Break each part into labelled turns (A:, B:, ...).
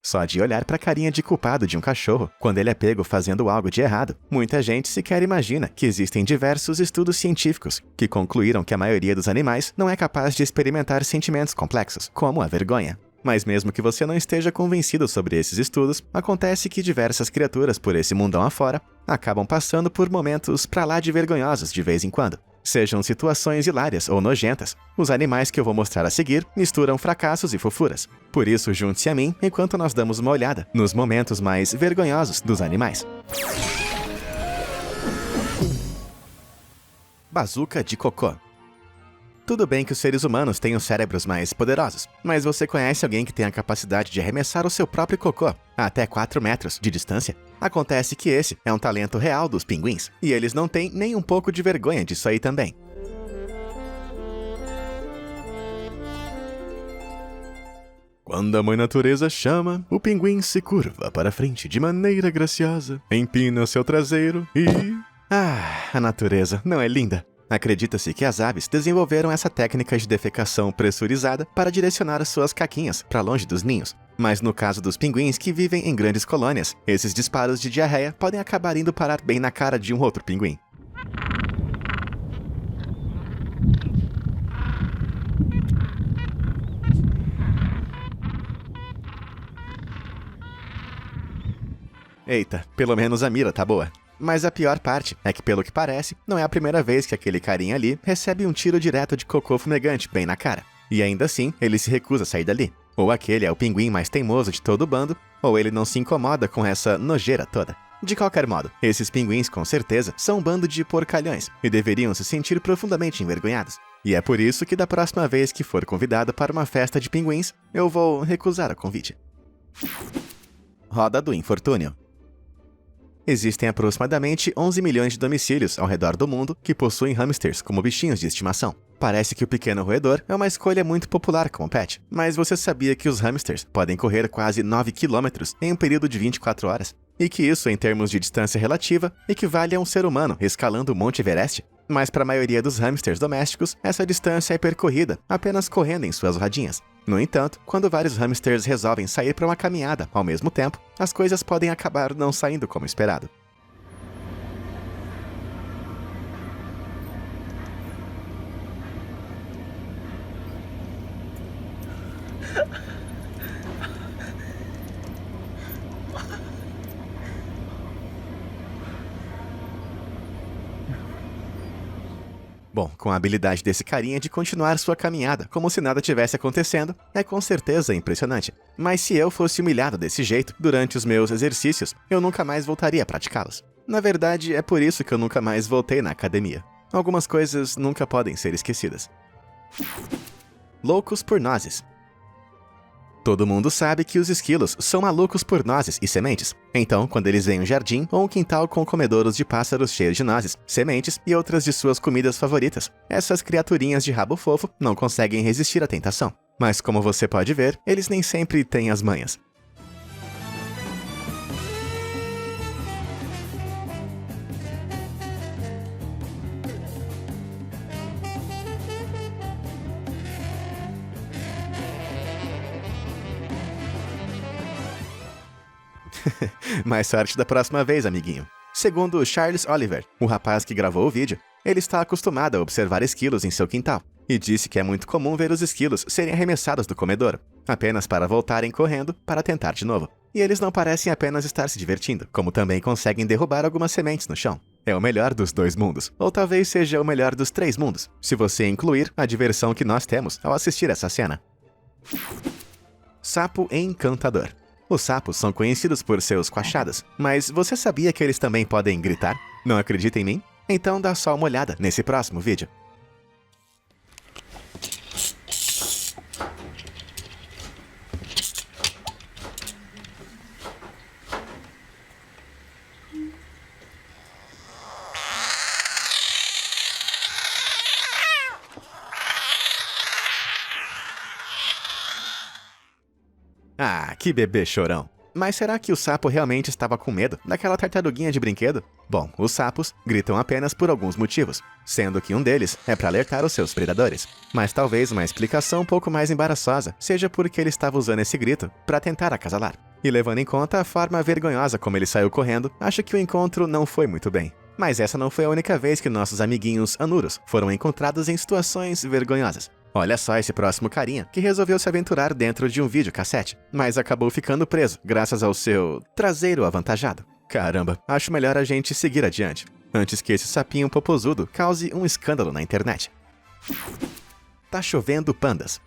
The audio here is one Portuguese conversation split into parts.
A: Só de olhar pra carinha de culpado de um cachorro, quando ele é pego fazendo algo de errado, muita gente sequer imagina que existem diversos estudos científicos que concluíram que a maioria dos animais não é capaz de experimentar sentimentos complexos, como a vergonha. Mas mesmo que você não esteja convencido sobre esses estudos, acontece que diversas criaturas por esse mundão afora acabam passando por momentos pra lá de vergonhosos de vez em quando. Sejam situações hilárias ou nojentas, os animais que eu vou mostrar a seguir misturam fracassos e fofuras. Por isso, junte-se a mim enquanto nós damos uma olhada nos momentos mais vergonhosos dos animais. Bazuca de cocô. Tudo bem que os seres humanos têm os cérebros mais poderosos, mas você conhece alguém que tem a capacidade de arremessar o seu próprio cocô a até 4 metros de distância? Acontece que esse é um talento real dos pinguins, e eles não têm nem um pouco de vergonha disso aí também. Quando a mãe natureza chama, o pinguim se curva para frente de maneira graciosa, empina seu traseiro e... a natureza não é linda? Acredita-se que as aves desenvolveram essa técnica de defecação pressurizada para direcionar suas caquinhas para longe dos ninhos. Mas no caso dos pinguins que vivem em grandes colônias, esses disparos de diarreia podem acabar indo parar bem na cara de um outro pinguim. Eita, pelo menos a mira tá boa. Mas a pior parte é que, pelo que parece, não é a primeira vez que aquele carinha ali recebe um tiro direto de cocô fumegante bem na cara. E ainda assim, ele se recusa a sair dali. Ou aquele é o pinguim mais teimoso de todo o bando, ou ele não se incomoda com essa nojeira toda. De qualquer modo, esses pinguins com certeza são um bando de porcalhões e deveriam se sentir profundamente envergonhados. E é por isso que da próxima vez que for convidado para uma festa de pinguins, eu vou recusar o convite. Roda do infortúnio. Existem aproximadamente 11 milhões de domicílios ao redor do mundo que possuem hamsters como bichinhos de estimação. Parece que o pequeno roedor é uma escolha muito popular como pet, mas você sabia que os hamsters podem correr quase 9 km em um período de 24 horas? E que isso, em termos de distância relativa, equivale a um ser humano escalando o Monte Everest? Mas para a maioria dos hamsters domésticos, essa distância é percorrida apenas correndo em suas rodinhas. No entanto, quando vários hamsters resolvem sair para uma caminhada ao mesmo tempo, as coisas podem acabar não saindo como esperado. Bom, com a habilidade desse carinha de continuar sua caminhada como se nada tivesse acontecendo, é com certeza impressionante. Mas se eu fosse humilhado desse jeito durante os meus exercícios, eu nunca mais voltaria a praticá-los. Na verdade, é por isso que eu nunca mais voltei na academia. Algumas coisas nunca podem ser esquecidas. Loucos por nozes. Todo mundo sabe que os esquilos são malucos por nozes e sementes. Então, quando eles veem um jardim ou um quintal com comedouros de pássaros cheios de nozes, sementes e outras de suas comidas favoritas, essas criaturinhas de rabo fofo não conseguem resistir à tentação. Mas como você pode ver, eles nem sempre têm as manhas. Mais sorte da próxima vez, amiguinho. Segundo Charles Oliver, o rapaz que gravou o vídeo, ele está acostumado a observar esquilos em seu quintal e disse que é muito comum ver os esquilos serem arremessados do comedouro, apenas para voltarem correndo para tentar de novo. E eles não parecem apenas estar se divertindo, como também conseguem derrubar algumas sementes no chão. É o melhor dos 2 mundos, ou talvez seja o melhor dos 3 mundos, se você incluir a diversão que nós temos ao assistir essa cena. Sapo encantador. Os sapos são conhecidos por seus quachados, mas você sabia que eles também podem gritar? Não acredita em mim? Então dá só uma olhada nesse próximo vídeo. Ah, que bebê chorão. Mas será que o sapo realmente estava com medo daquela tartaruguinha de brinquedo? Bom, os sapos gritam apenas por alguns motivos, sendo que um deles é para alertar os seus predadores. Mas talvez uma explicação um pouco mais embaraçosa seja porque ele estava usando esse grito para tentar acasalar. E levando em conta a forma vergonhosa como ele saiu correndo, acho que o encontro não foi muito bem. Mas essa não foi a única vez que nossos amiguinhos anuros foram encontrados em situações vergonhosas. Olha só esse próximo carinha, que resolveu se aventurar dentro de um videocassete, mas acabou ficando preso, graças ao seu traseiro avantajado. Caramba, acho melhor a gente seguir adiante, antes que esse sapinho popozudo cause um escândalo na internet. Tá chovendo pandas.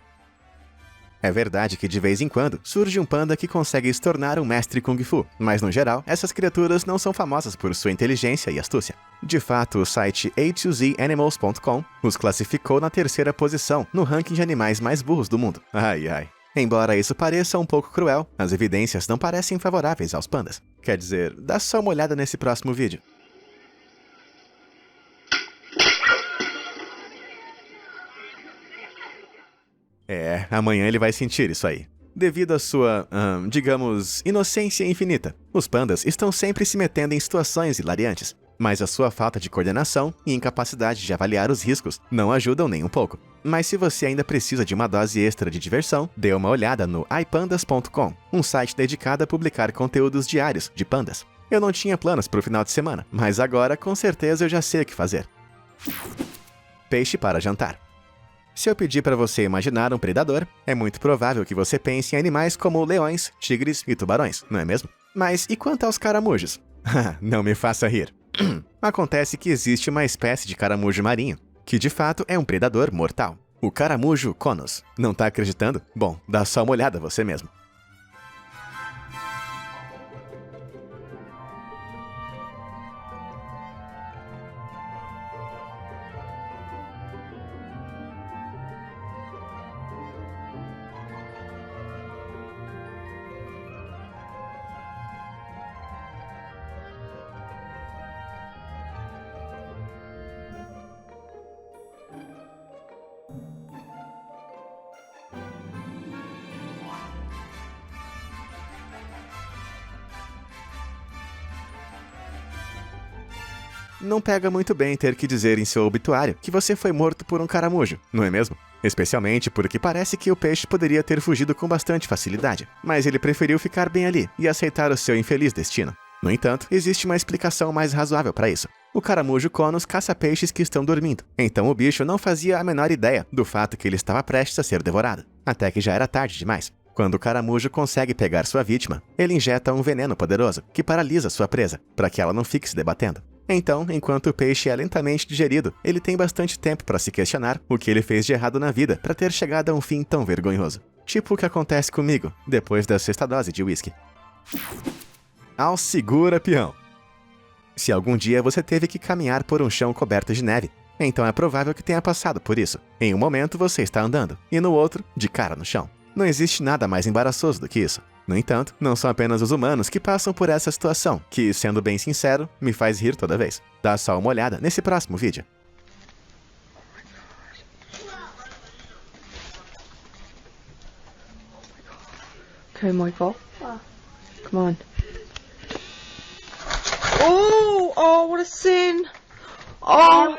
A: É verdade que de vez em quando surge um panda que consegue se tornar um mestre Kung Fu, mas no geral, essas criaturas não são famosas por sua inteligência e astúcia. De fato, o site A2ZAnimals.com os classificou na 3ª posição no ranking de animais mais burros do mundo. Ai ai. Embora isso pareça um pouco cruel, as evidências não parecem favoráveis aos pandas. Quer dizer, dá só uma olhada nesse próximo vídeo. Amanhã ele vai sentir isso aí. Devido à sua, digamos, inocência infinita, os pandas estão sempre se metendo em situações hilariantes, mas a sua falta de coordenação e incapacidade de avaliar os riscos não ajudam nem um pouco. Mas se você ainda precisa de uma dose extra de diversão, dê uma olhada no ipandas.com, um site dedicado a publicar conteúdos diários de pandas. Eu não tinha planos para o final de semana, mas agora com certeza eu já sei o que fazer. Peixe para jantar. Se eu pedir para você imaginar um predador, é muito provável que você pense em animais como leões, tigres e tubarões, não é mesmo? Mas e quanto aos caramujos? Não me faça rir. Acontece que existe uma espécie de caramujo marinho, que de fato é um predador mortal. O caramujo conus. Não tá acreditando? Bom, dá só uma olhada você mesmo. Não pega muito bem ter que dizer em seu obituário que você foi morto por um caramujo, não é mesmo? Especialmente porque parece que o peixe poderia ter fugido com bastante facilidade, mas ele preferiu ficar bem ali e aceitar o seu infeliz destino. No entanto, existe uma explicação mais razoável para isso. O caramujo conus caça peixes que estão dormindo, então o bicho não fazia a menor ideia do fato que ele estava prestes a ser devorado, até que já era tarde demais. Quando o caramujo consegue pegar sua vítima, ele injeta um veneno poderoso que paralisa sua presa, para que ela não fique se debatendo. Então, enquanto o peixe é lentamente digerido, ele tem bastante tempo para se questionar o que ele fez de errado na vida para ter chegado a um fim tão vergonhoso. Tipo o que acontece comigo, depois da 6ª dose de whisky. Ao segura, peão! Se algum dia você teve que caminhar por um chão coberto de neve, então é provável que tenha passado por isso. Em um momento você está andando, e no outro, de cara no chão. Não existe nada mais embaraçoso do que isso. No entanto, não são apenas os humanos que passam por essa situação, que, sendo bem sincero, me faz rir toda vez. Dá só uma olhada nesse próximo vídeo.
B: Okay, Michael. Come on. Oh, what a sin! Oh,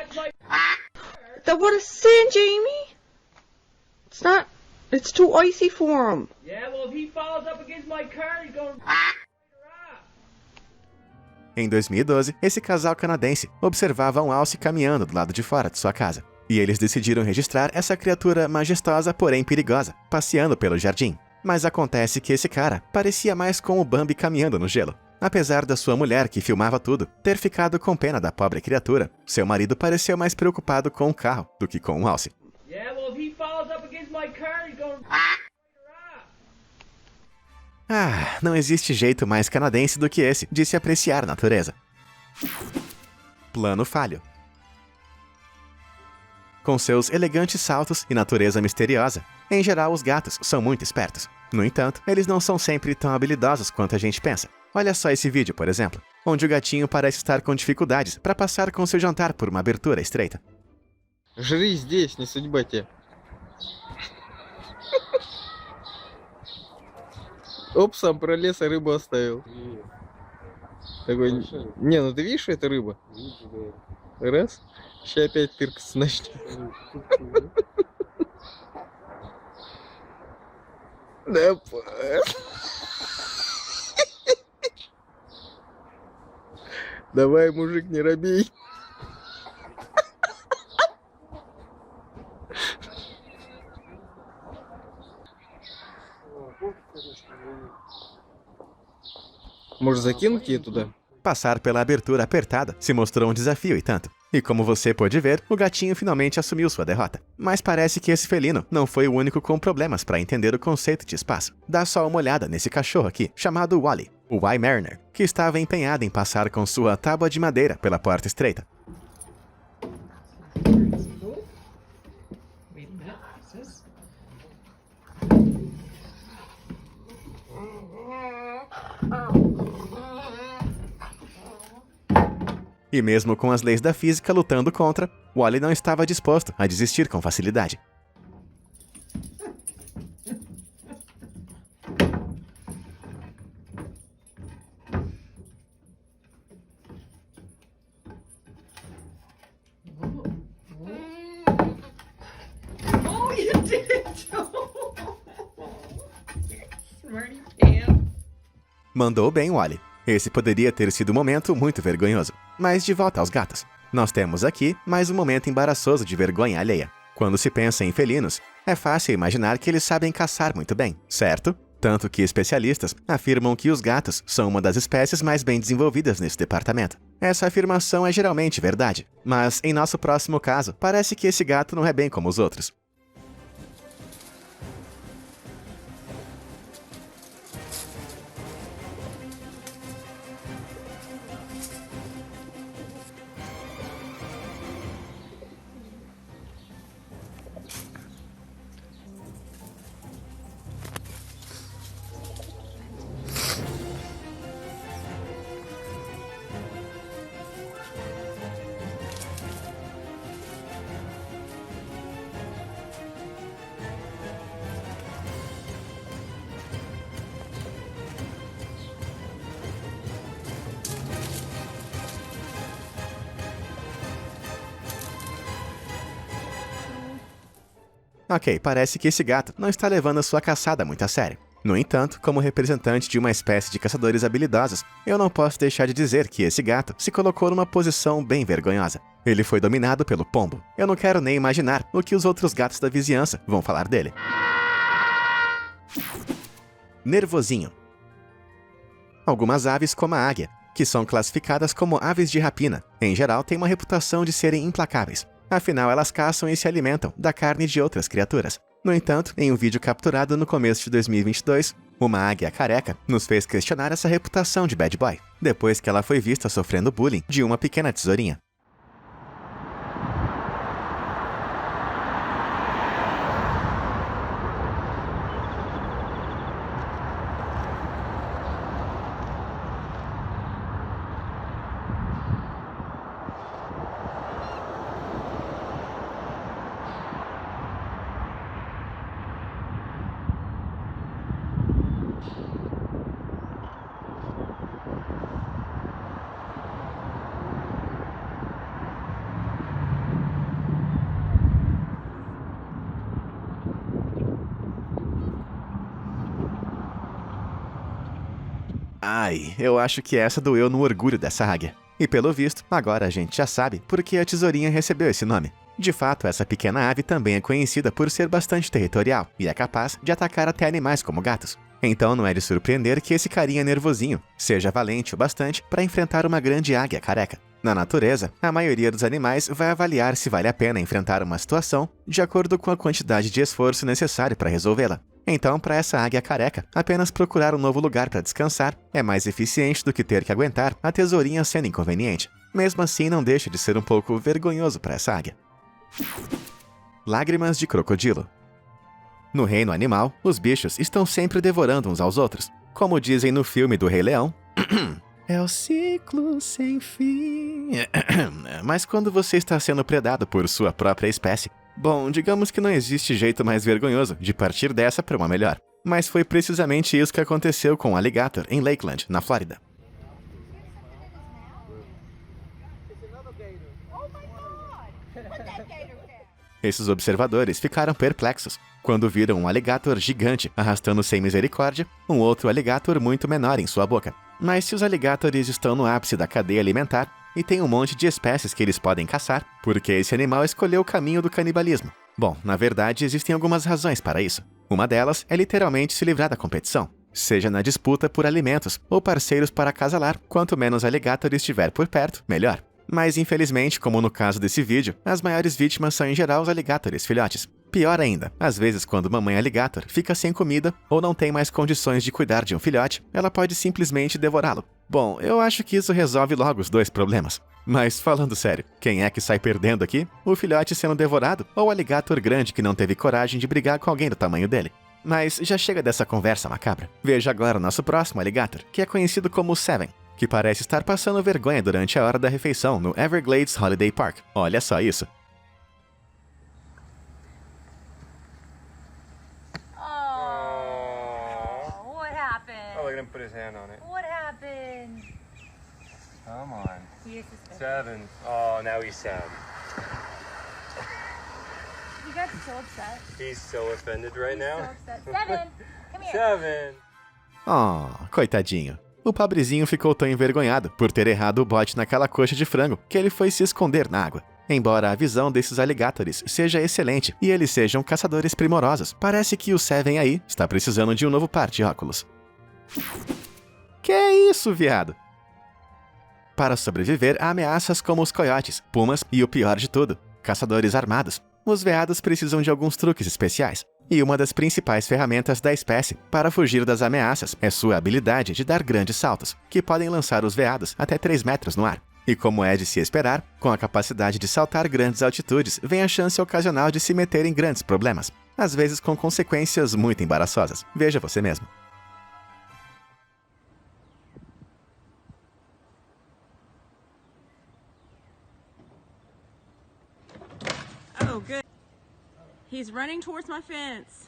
B: what a sin, Jamie! It's not. It's too icy for him.
C: Yeah, well, if he falls up against my car, he's going.
A: Em 2012, esse casal canadense observava um alce caminhando do lado de fora de sua casa. E eles decidiram registrar essa criatura majestosa, porém perigosa, passeando pelo jardim. Mas acontece que esse cara parecia mais com o Bambi caminhando no gelo. Apesar da sua mulher, que filmava tudo, ter ficado com pena da pobre criatura, seu marido pareceu mais preocupado com o carro do que com o alce.
C: Yeah, well, if he falls up against my car, he's going.
A: Não existe jeito mais canadense do que esse de se apreciar a natureza. Plano falho. Com seus elegantes saltos e natureza misteriosa, em geral os gatos são muito espertos. No entanto, eles não são sempre tão habilidosos quanto a gente pensa. Olha só esse vídeo, por exemplo, onde o gatinho parece estar com dificuldades para passar com seu jantar por uma abertura estreita.
D: Жри здесь, не судьба тебе. Оп, сам пролез, а рыбу оставил. Такой, не, ну ты видишь, что это рыба? Раз, сейчас опять тыркаться начнет. Да, Давай, мужик, не робей. Может, закинуть ее туда?
A: Passar pela abertura apertada se mostrou um desafio e tanto. E como você pôde ver, o gatinho finalmente assumiu sua derrota. Mas parece que esse felino não foi o único com problemas para entender o conceito de espaço. Dá só uma olhada nesse cachorro aqui, chamado Wally, o Y-Mariner, que estava empenhado em passar com sua tábua de madeira pela porta estreita. E mesmo com as leis da física lutando contra, Wally não estava disposto a desistir com facilidade.
B: Oh, you did! Smarty pants.
A: Mandou bem, Wally. Esse poderia ter sido um momento muito vergonhoso. Mas de volta aos gatos. Nós temos aqui mais um momento embaraçoso de vergonha alheia. Quando se pensa em felinos, é fácil imaginar que eles sabem caçar muito bem, certo? Tanto que especialistas afirmam que os gatos são uma das espécies mais bem desenvolvidas nesse departamento. Essa afirmação é geralmente verdade, mas em nosso próximo caso, parece que esse gato não é bem como os outros. Ok, parece que esse gato não está levando a sua caçada muito a sério. No entanto, como representante de uma espécie de caçadores habilidosos, eu não posso deixar de dizer que esse gato se colocou numa posição bem vergonhosa. Ele foi dominado pelo pombo. Eu não quero nem imaginar o que os outros gatos da vizinhança vão falar dele. Nervosinho. Algumas aves, como a águia, que são classificadas como aves de rapina, em geral têm uma reputação de serem implacáveis. Afinal, elas caçam e se alimentam da carne de outras criaturas. No entanto, em um vídeo capturado no começo de 2022, uma águia careca nos fez questionar essa reputação de bad boy, depois que ela foi vista sofrendo bullying de uma pequena tesourinha. Ai, eu acho que essa doeu no orgulho dessa águia. E pelo visto, agora a gente já sabe por que a tesourinha recebeu esse nome. De fato, essa pequena ave também é conhecida por ser bastante territorial e é capaz de atacar até animais como gatos. Então não é de surpreender que esse carinha nervosinho seja valente o bastante para enfrentar uma grande águia careca. Na natureza, a maioria dos animais vai avaliar se vale a pena enfrentar uma situação de acordo com a quantidade de esforço necessário para resolvê-la. Então, para essa águia careca, apenas procurar um novo lugar para descansar é mais eficiente do que ter que aguentar a tesourinha sendo inconveniente. Mesmo assim, não deixa de ser um pouco vergonhoso para essa águia. Lágrimas de crocodilo. No reino animal, os bichos estão sempre devorando uns aos outros. Como dizem no filme do Rei Leão, é o ciclo sem fim. Mas quando você está sendo predado por sua própria espécie, bom, digamos que não existe jeito mais vergonhoso de partir dessa para uma melhor. Mas foi precisamente isso que aconteceu com o alligator em Lakeland, na Flórida. Esses observadores ficaram perplexos quando viram um alligator gigante arrastando sem misericórdia um outro alligator muito menor em sua boca. Mas se os alligators estão no ápice da cadeia alimentar e tem um monte de espécies que eles podem caçar, por que esse animal escolheu o caminho do canibalismo? Bom, na verdade, existem algumas razões para isso. Uma delas é literalmente se livrar da competição. Seja na disputa por alimentos ou parceiros para acasalar, quanto menos alligator estiver por perto, melhor. Mas infelizmente, como no caso desse vídeo, as maiores vítimas são em geral os alligators filhotes. Pior ainda, às vezes quando mamãe alligator fica sem comida ou não tem mais condições de cuidar de um filhote, ela pode simplesmente devorá-lo. Bom, eu acho que isso resolve logo os dois problemas. Mas falando sério, quem é que sai perdendo aqui? O filhote sendo devorado ou o alligator grande que não teve coragem de brigar com alguém do tamanho dele? Mas já chega dessa conversa macabra. Veja agora o nosso próximo alligator, que é conhecido como Seven, que parece estar passando vergonha durante a hora da refeição no Everglades Holiday Park. Olha só isso.
E: Oh, what happened?
F: Oh, look at him put his hand on it.
E: What happened?
F: Come on.
E: He is suspicious.
F: Seven. Oh, now he's sad.
E: You got so upset.
F: He's so offended right
E: So
F: now.
E: upset. Seven, come here.
F: Seven.
A: Oh, coitadinho. O pobrezinho ficou tão envergonhado por ter errado o bote naquela coxa de frango que ele foi se esconder na água. Embora a visão desses alligators seja excelente e eles sejam caçadores primorosos, parece que o Seven aí está precisando de um novo par de óculos. Que é isso, viado? Para sobreviver a ameaças como os coiotes, pumas e o pior de tudo, caçadores armados, os veados precisam de alguns truques especiais. E uma das principais ferramentas da espécie para fugir das ameaças é sua habilidade de dar grandes saltos, que podem lançar os veados até 3 metros no ar. E como é de se esperar, com a capacidade de saltar grandes altitudes vem a chance ocasional de se meter em grandes problemas, às vezes com consequências muito embaraçosas. Veja você mesmo.
B: Oh, good. He's running towards my fence.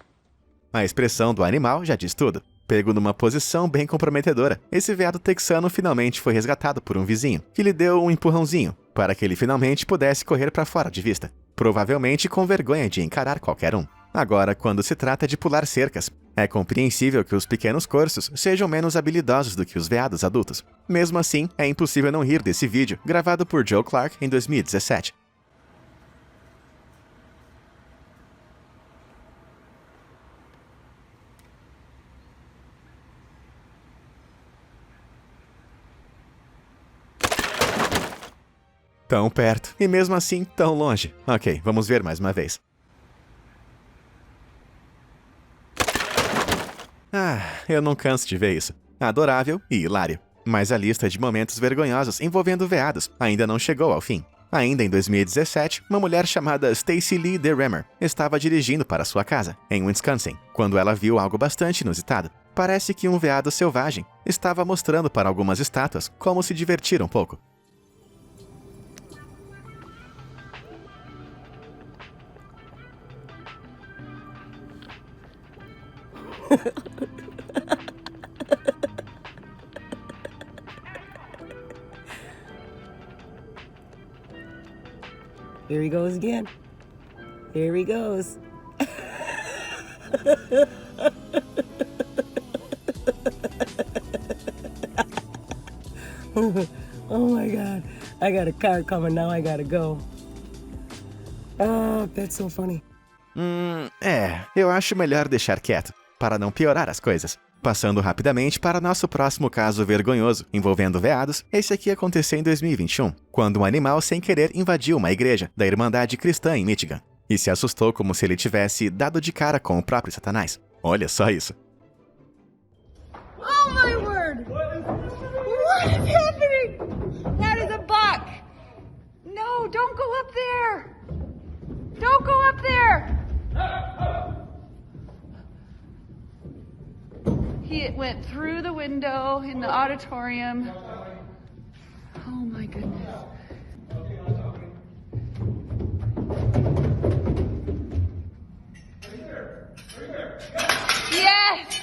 A: A expressão do animal já diz tudo. Pego numa posição bem comprometedora, esse veado texano finalmente foi resgatado por um vizinho, que lhe deu um empurrãozinho, para que ele finalmente pudesse correr para fora de vista, provavelmente com vergonha de encarar qualquer um. Agora, quando se trata de pular cercas, é compreensível que os pequenos corsos sejam menos habilidosos do que os veados adultos. Mesmo assim, é impossível não rir desse vídeo, gravado por Joe Clark em 2017. Tão perto, e mesmo assim tão longe. Ok, vamos ver mais uma vez. Eu não canso de ver isso. Adorável e hilário. Mas a lista de momentos vergonhosos envolvendo veados ainda não chegou ao fim. Ainda em 2017, uma mulher chamada Stacy Lee DeRemer estava dirigindo para sua casa, em Wisconsin, quando ela viu algo bastante inusitado. Parece que um veado selvagem estava mostrando para algumas estátuas como se divertir um pouco.
G: Here he goes again. Here he goes. Oh my God. I got a car coming now. I gotta go. Oh, that's so funny.
A: Eu acho melhor deixar quieto, para não piorar as coisas. Passando rapidamente para nosso próximo caso vergonhoso envolvendo veados, esse aqui aconteceu em 2021, quando um animal sem querer invadiu uma igreja da Irmandade Cristã em Michigan e se assustou como se ele tivesse dado de cara com o próprio Satanás. Olha só isso.
E: Oh my word! What is happening? That is a buck! No, don't go up there! Don't go up there! He went through the window in the auditorium. Oh my goodness. Yes!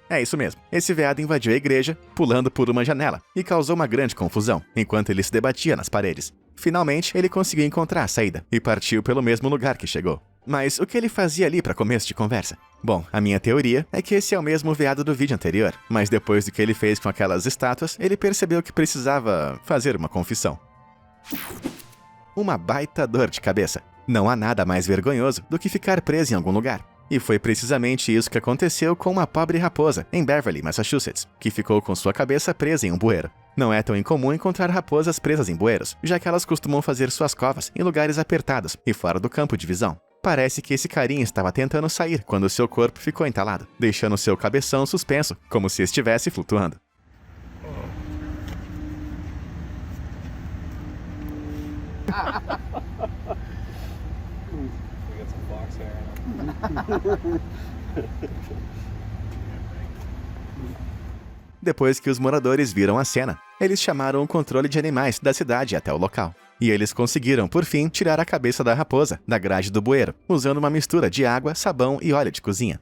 A: É isso mesmo. Esse veado invadiu a igreja, pulando por uma janela, e causou uma grande confusão, enquanto ele se debatia nas paredes. Finalmente, ele conseguiu encontrar a saída, e partiu pelo mesmo lugar que chegou. Mas o que ele fazia ali para começo de conversa? Bom, a minha teoria é que esse é o mesmo veado do vídeo anterior, mas depois do que ele fez com aquelas estátuas, ele percebeu que precisava fazer uma confissão. Uma baita dor de cabeça. Não há nada mais vergonhoso do que ficar preso em algum lugar. E foi precisamente isso que aconteceu com uma pobre raposa em Beverly, Massachusetts, que ficou com sua cabeça presa em um bueiro. Não é tão incomum encontrar raposas presas em bueiros, já que elas costumam fazer suas covas em lugares apertados e fora do campo de visão. Parece que esse carinha estava tentando sair quando seu corpo ficou entalado, deixando seu cabeção suspenso, como se estivesse flutuando. Depois que os moradores viram a cena, eles chamaram o controle de animais da cidade até o local. E eles conseguiram, por fim, tirar a cabeça da raposa da grade do bueiro, usando uma mistura de água, sabão e óleo de cozinha.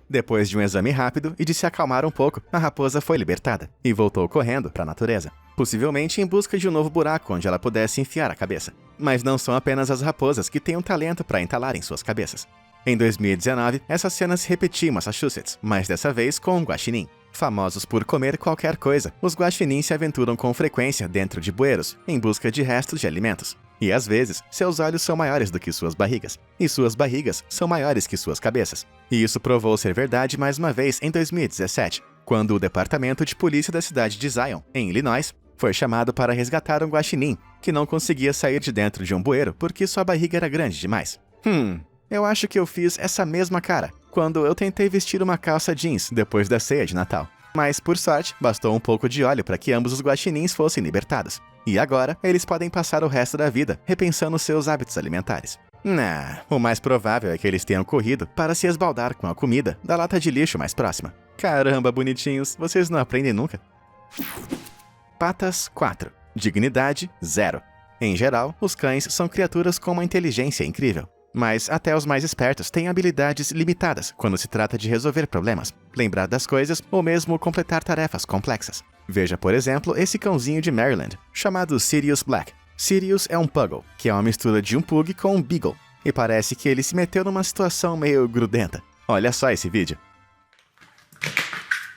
A: Depois de um exame rápido e de se acalmar um pouco, a raposa foi libertada e voltou correndo para a natureza, possivelmente em busca de um novo buraco onde ela pudesse enfiar a cabeça. Mas não são apenas as raposas que têm um talento para entalarem suas cabeças. Em 2019, essa cena se repetia em Massachusetts, mas dessa vez com um guaxinim. Famosos por comer qualquer coisa, os guaxinins se aventuram com frequência dentro de bueiros, em busca de restos de alimentos. E às vezes, seus olhos são maiores do que suas barrigas, e suas barrigas são maiores que suas cabeças. E isso provou ser verdade mais uma vez em 2017, quando o Departamento de Polícia da cidade de Zion, em Illinois, foi chamado para resgatar um guaxinim, que não conseguia sair de dentro de um bueiro porque sua barriga era grande demais. Eu acho que eu fiz essa mesma cara quando eu tentei vestir uma calça jeans depois da ceia de Natal. Mas, por sorte, bastou um pouco de óleo para que ambos os guaxinins fossem libertados. E agora, eles podem passar o resto da vida repensando seus hábitos alimentares. O mais provável é que eles tenham corrido para se esbaldar com a comida da lata de lixo mais próxima. Caramba, bonitinhos, vocês não aprendem nunca. Patas 4. Dignidade 0. Em geral, os cães são criaturas com uma inteligência incrível. Mas até os mais espertos têm habilidades limitadas quando se trata de resolver problemas, lembrar das coisas ou mesmo completar tarefas complexas. Veja, por exemplo, esse cãozinho de Maryland, chamado Sirius Black. Sirius é um Puggle, que é uma mistura de um Pug com um Beagle, e parece que ele se meteu numa situação meio grudenta. Olha só esse vídeo.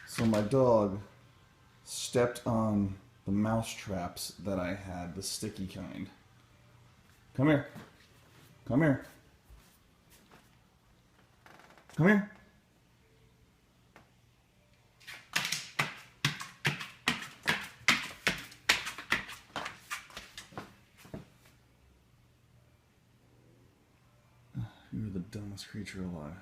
H: So my dog stepped on the mouse traps that I had, the sticky kind. Come here. Come here. Come here. You're the dumbest creature alive.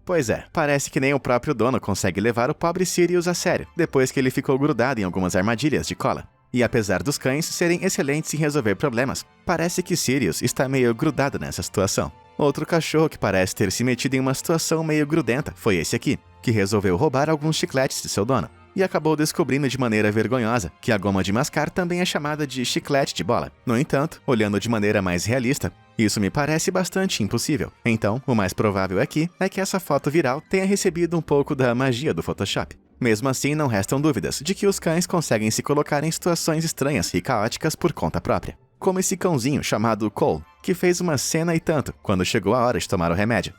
A: Pois é, parece que nem o próprio dono consegue levar o pobre Sirius a sério, depois que ele ficou grudado em algumas armadilhas de cola. E apesar dos cães serem excelentes em resolver problemas, parece que Sirius está meio grudado nessa situação. Outro cachorro que parece ter se metido em uma situação meio grudenta foi esse aqui, que resolveu roubar alguns chicletes de seu dono, e acabou descobrindo de maneira vergonhosa que a goma de mascar também é chamada de chiclete de bola. No entanto, olhando de maneira mais realista, isso me parece bastante impossível. Então, o mais provável aqui é que essa foto viral tenha recebido um pouco da magia do Photoshop. Mesmo assim, não restam dúvidas de que os cães conseguem se colocar em situações estranhas e caóticas por conta própria. Como esse cãozinho chamado Cole, que fez uma cena e tanto quando chegou a hora de tomar o remédio.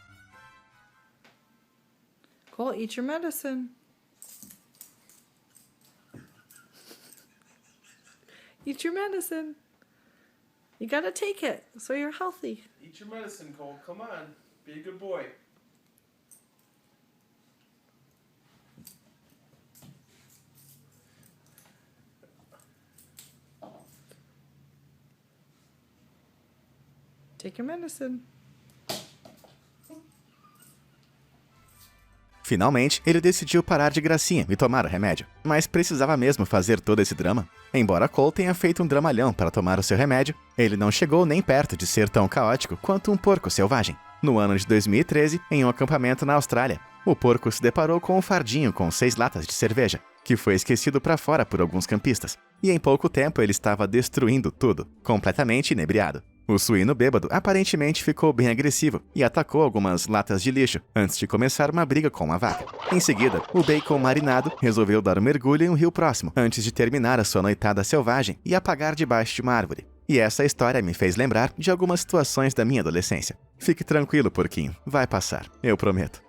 B: Cole, eat your medicine. Eat your medicine. You gotta take it so you're healthy.
I: Eat your medicine, Cole. Come on. Be a good boy.
B: Take your medicine.
A: Finalmente, ele decidiu parar de gracinha e tomar o remédio. Mas precisava mesmo fazer todo esse drama? Embora Cole tenha feito um dramalhão para tomar o seu remédio, ele não chegou nem perto de ser tão caótico quanto um porco selvagem. No ano de 2013, em um acampamento na Austrália, o porco se deparou com um fardinho com 6 latas de cerveja, que foi esquecido para fora por alguns campistas. E em pouco tempo ele estava destruindo tudo, completamente inebriado. O suíno bêbado aparentemente ficou bem agressivo e atacou algumas latas de lixo antes de começar uma briga com uma vaca. Em seguida, o bacon marinado resolveu dar um mergulho em um rio próximo antes de terminar a sua noitada selvagem e apagar debaixo de uma árvore. E essa história me fez lembrar de algumas situações da minha adolescência. Fique tranquilo, porquinho. Vai passar. Eu prometo.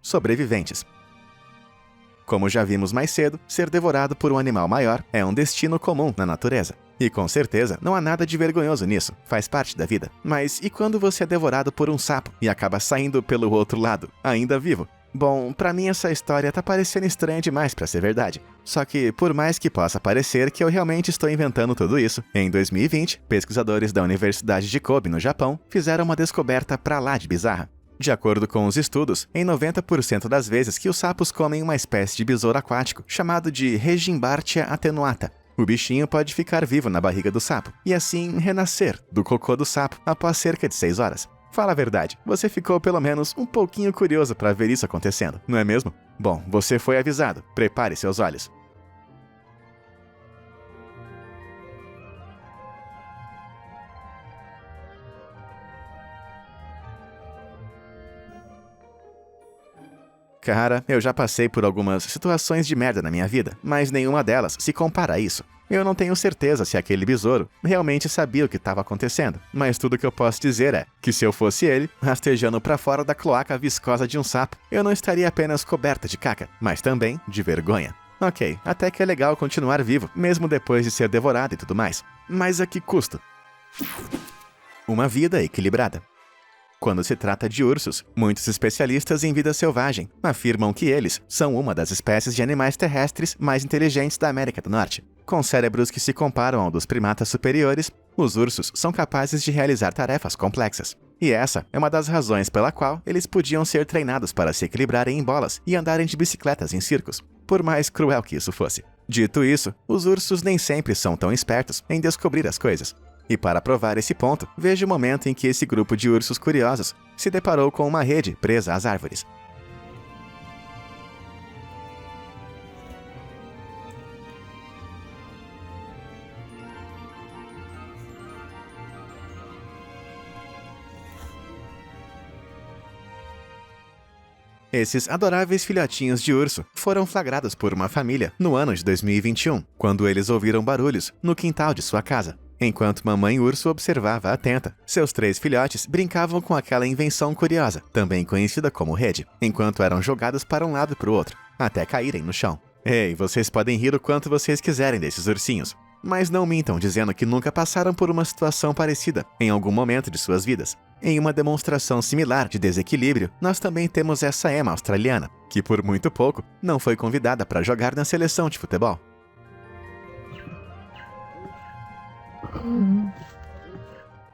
A: Sobreviventes. Como já vimos mais cedo, ser devorado por um animal maior é um destino comum na natureza. E com certeza não há nada de vergonhoso nisso, faz parte da vida. Mas e quando você é devorado por um sapo e acaba saindo pelo outro lado, ainda vivo? Bom, pra mim essa história tá parecendo estranha demais pra ser verdade. Só que, por mais que possa parecer que eu realmente estou inventando tudo isso, em 2020, pesquisadores da Universidade de Kobe, no Japão, fizeram uma descoberta pra lá de bizarra. De acordo com os estudos, em 90% das vezes que os sapos comem uma espécie de besouro aquático, chamado de Regimbartia attenuata, o bichinho pode ficar vivo na barriga do sapo, e assim renascer do cocô do sapo após cerca de 6 horas. Fala a verdade, você ficou pelo menos um pouquinho curioso para ver isso acontecendo, não é mesmo? Bom, você foi avisado, prepare seus olhos. Cara, eu já passei por algumas situações de merda na minha vida, mas nenhuma delas se compara a isso. Eu não tenho certeza se aquele besouro realmente sabia o que estava acontecendo, mas tudo que eu posso dizer é que se eu fosse ele, rastejando pra fora da cloaca viscosa de um sapo, eu não estaria apenas coberta de caca, mas também de vergonha. Ok, até que é legal continuar vivo, mesmo depois de ser devorado e tudo mais. Mas a que custo? Uma vida equilibrada. Quando se trata de ursos, muitos especialistas em vida selvagem afirmam que eles são uma das espécies de animais terrestres mais inteligentes da América do Norte. Com cérebros que se comparam ao dos primatas superiores, os ursos são capazes de realizar tarefas complexas. E essa é uma das razões pela qual eles podiam ser treinados para se equilibrarem em bolas e andarem de bicicletas em circos, por mais cruel que isso fosse. Dito isso, os ursos nem sempre são tão espertos em descobrir as coisas. E para provar esse ponto, veja o momento em que esse grupo de ursos curiosos se deparou com uma rede presa às árvores. Esses adoráveis filhotinhos de urso foram flagrados por uma família no ano de 2021, quando eles ouviram barulhos no quintal de sua casa. Enquanto mamãe urso observava atenta, seus 3 filhotes brincavam com aquela invenção curiosa, também conhecida como rede, enquanto eram jogados para um lado e para o outro, até caírem no chão. Ei, vocês podem rir o quanto vocês quiserem desses ursinhos, mas não mintam dizendo que nunca passaram por uma situação parecida em algum momento de suas vidas. Em uma demonstração similar de desequilíbrio, nós também temos essa ema australiana, que por muito pouco não foi convidada para jogar na seleção de futebol.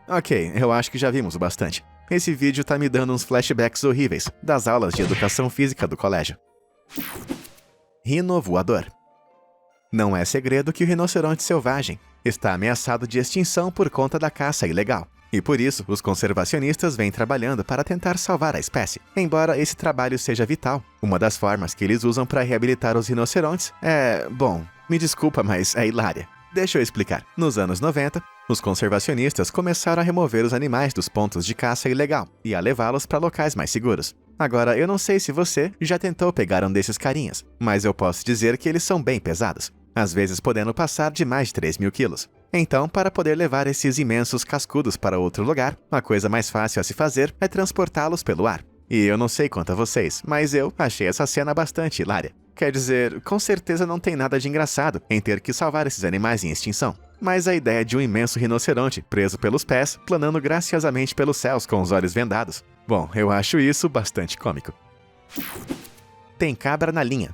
A: Ok, eu acho que já vimos o bastante. Esse vídeo tá me dando uns flashbacks horríveis das aulas de educação física do colégio. Rino voador. Não é segredo que o rinoceronte selvagem está ameaçado de extinção por conta da caça ilegal. E por isso, os conservacionistas vêm trabalhando para tentar salvar a espécie. Embora esse trabalho seja vital, uma das formas que eles usam para reabilitar os rinocerontes é... bom, me desculpa, mas é hilária. Deixa eu explicar. Nos anos 90, os conservacionistas começaram a remover os animais dos pontos de caça ilegal e a levá-los para locais mais seguros. Agora, eu não sei se você já tentou pegar um desses carinhas, mas eu posso dizer que eles são bem pesados, às vezes podendo passar de mais de 3.000 quilos. Então, para poder levar esses imensos cascudos para outro lugar, a coisa mais fácil a se fazer é transportá-los pelo ar. E eu não sei quanto a vocês, mas eu achei essa cena bastante hilária. Quer dizer, com certeza não tem nada de engraçado em ter que salvar esses animais em extinção. Mas a ideia de um imenso rinoceronte preso pelos pés, planando graciosamente pelos céus com os olhos vendados. Bom, eu acho isso bastante cômico. Tem cabra na linha.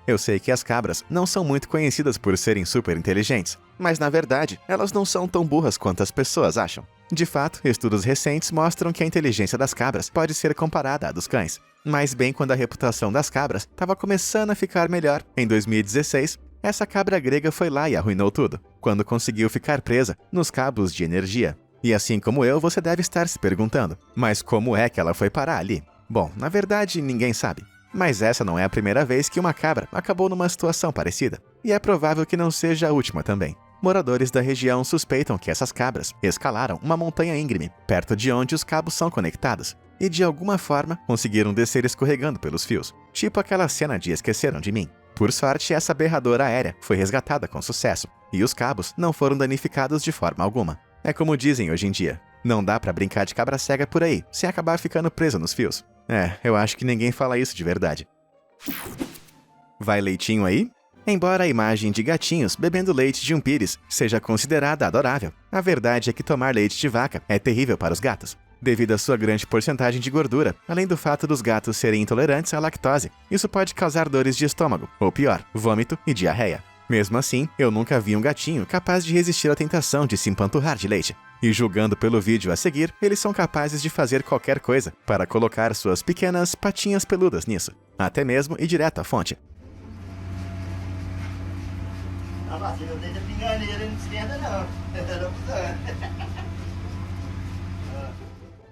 A: Eu sei que as cabras não são muito conhecidas por serem super inteligentes, mas na verdade, elas não são tão burras quanto as pessoas acham. De fato, estudos recentes mostram que a inteligência das cabras pode ser comparada à dos cães. Mas bem quando a reputação das cabras estava começando a ficar melhor, em 2016, essa cabra grega foi lá e arruinou tudo, quando conseguiu ficar presa nos cabos de energia. E assim como eu, você deve estar se perguntando, mas como é que ela foi parar ali? Bom, na verdade, ninguém sabe. Mas essa não é a primeira vez que uma cabra acabou numa situação parecida. E é provável que não seja a última também. Moradores da região suspeitam que essas cabras escalaram uma montanha íngreme, perto de onde os cabos são conectados, e de alguma forma conseguiram descer escorregando pelos fios, tipo aquela cena de Esqueceram de Mim. Por sorte, essa berradora aérea foi resgatada com sucesso, e os cabos não foram danificados de forma alguma. É como dizem hoje em dia, não dá pra brincar de cabra cega por aí, sem acabar ficando preso nos fios. Eu acho que ninguém fala isso de verdade. Vai leitinho aí? Embora a imagem de gatinhos bebendo leite de um pires seja considerada adorável, a verdade é que tomar leite de vaca é terrível para os gatos, devido à sua grande porcentagem de gordura, além do fato dos gatos serem intolerantes à lactose. Isso pode causar dores de estômago, ou pior, vômito e diarreia. Mesmo assim, eu nunca vi um gatinho capaz de resistir à tentação de se empanturrar de leite. E julgando pelo vídeo a seguir, eles são capazes de fazer qualquer coisa para colocar suas pequenas patinhas peludas nisso, até mesmo ir direto à fonte.
J: Se não deixa pinganeira, não esquenta não.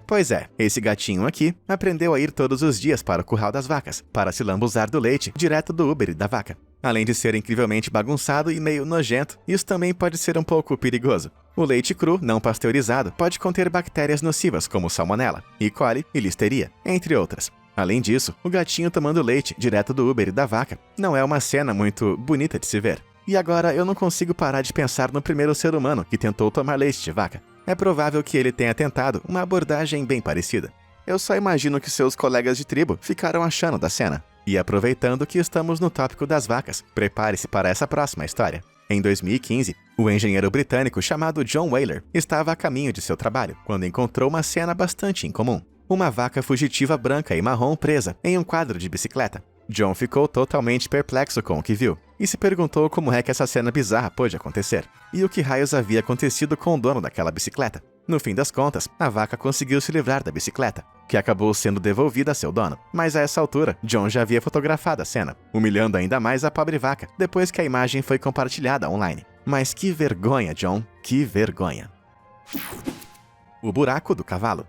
A: Pois é, esse gatinho aqui aprendeu a ir todos os dias para o curral das vacas, para se lambuzar do leite direto do úbere da vaca. Além de ser incrivelmente bagunçado e meio nojento, isso também pode ser um pouco perigoso. O leite cru, não pasteurizado, pode conter bactérias nocivas como salmonela, E. coli e listeria, entre outras. Além disso, o gatinho tomando leite direto do úbere da vaca não é uma cena muito bonita de se ver. E agora eu não consigo parar de pensar no primeiro ser humano que tentou tomar leite de vaca. É provável que ele tenha tentado uma abordagem bem parecida. Eu só imagino que seus colegas de tribo ficaram achando da cena. E aproveitando que estamos no tópico das vacas, prepare-se para essa próxima história. Em 2015, o engenheiro britânico chamado John Whaler estava a caminho de seu trabalho, quando encontrou uma cena bastante incomum. Uma vaca fugitiva branca e marrom presa em um quadro de bicicleta. John ficou totalmente perplexo com o que viu, e se perguntou como é que essa cena bizarra pôde acontecer, e o que raios havia acontecido com o dono daquela bicicleta. No fim das contas, a vaca conseguiu se livrar da bicicleta, que acabou sendo devolvida a seu dono. Mas a essa altura, John já havia fotografado a cena, humilhando ainda mais a pobre vaca, depois que a imagem foi compartilhada online. Mas que vergonha, John, que vergonha. O buraco do cavalo.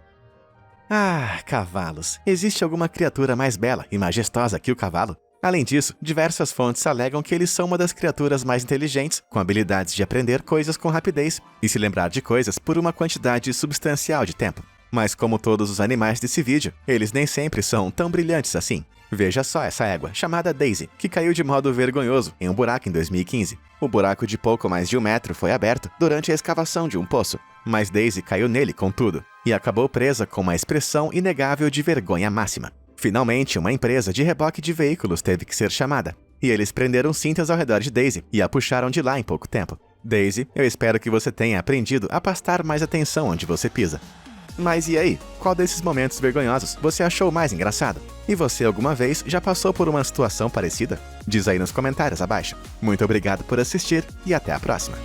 A: Ah, cavalos. Existe alguma criatura mais bela e majestosa que o cavalo? Além disso, diversas fontes alegam que eles são uma das criaturas mais inteligentes, com habilidades de aprender coisas com rapidez e se lembrar de coisas por uma quantidade substancial de tempo. Mas como todos os animais desse vídeo, eles nem sempre são tão brilhantes assim. Veja só essa égua, chamada Daisy, que caiu de modo vergonhoso em um buraco em 2015. O buraco de pouco mais de 1 metro foi aberto durante a escavação de um poço, mas Daisy caiu nele com tudo, e acabou presa com uma expressão inegável de vergonha máxima. Finalmente, uma empresa de reboque de veículos teve que ser chamada, e eles prenderam cintas ao redor de Daisy e a puxaram de lá em pouco tempo. Daisy, eu espero que você tenha aprendido a prestar mais atenção onde você pisa. Mas e aí? Qual desses momentos vergonhosos você achou mais engraçado? E você alguma vez já passou por uma situação parecida? Diz aí nos comentários abaixo. Muito obrigado por assistir e até a próxima!